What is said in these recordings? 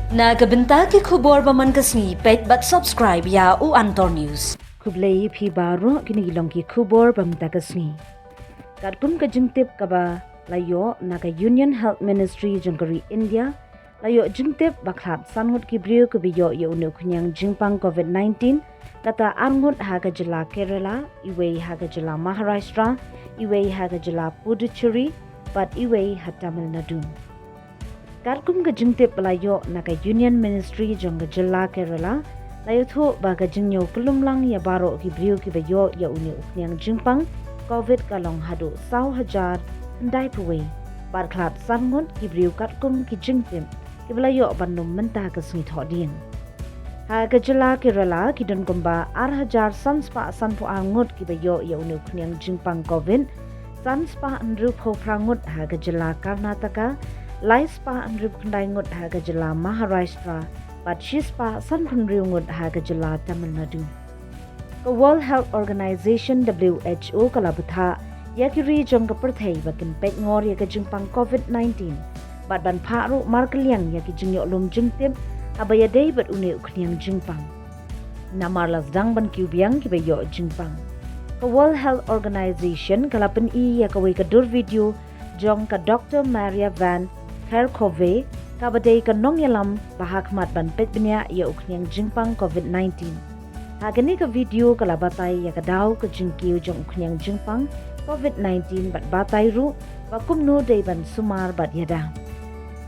Nagabenta ki khubor baman kasni pet but subscribe ya u Antor News. Kublai phi baro kini long ki khubor bamta kasni. Katkum ka jingtip kaba layo naga Union Health Ministry jangkari India layo jingtip bakhat sanhut ki brio ku biyo ye unu kunyang jingpang COVID-19 kata arngut haga jila Kerala, iwe haga jila Maharashtra, iwe haga jila Puducherry, but iwe ha Tamil Nadu. Katkum ka jingtip layo naga Union Ministry jangga jila Kerala layo thu baga jingyo kulumlang ya baro ki brio ki biyo ye unu kunyang jingpang COVID kalong hadu saw hajar handai puwe bar klat sangun ki briu katkum ki jingtim ki belayo bandum mentah ke sui thodin ha gejala Kerala ki don gomba ar hajar sanspa sanpu angut ki bayo ya unu knyang jingpang COVID sanspa andru pho prangut ha gejala Karnataka laispa andru kndai ngut ha gejala Maharashtra but shispa sanpunriu ngut ha gejala Tamil Nadu. The World Health Organization WHO kalabutha yakiri jong kaperthai bakin pet ngor ya jingpang COVID-19 bat ban pharu markliang ya jingyo lum jingtim abaya dei bat une ukniang jingpang namar lasdang ban kyubiang ki bayo jingpang. The World Health Organization kalapen I ya kawe kadur video jong ka Dr. Maria Van Kerkhove kabadei ka nong yalam bahakmat ban pet bnya ya ukniang jingpang COVID-19. Hagani ka video kalabatay ya kadaw ka jingkiw jong uknyang jingpang COVID-19 bat batay ru bakumno day ban sumar bat yada.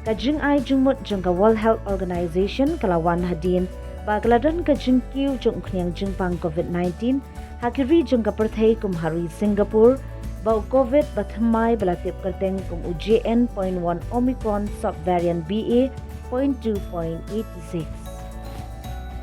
Ka jing ay jingmut jong ka World Health Organization kalawan hadin bagladan ka jingkiw jong uknyang jingpang COVID-19 hakiri jong ka perthay kumhari Singapore bau COVID bathamay balatip karteng kum UJN.1 Omicron subvariant BA.2.86.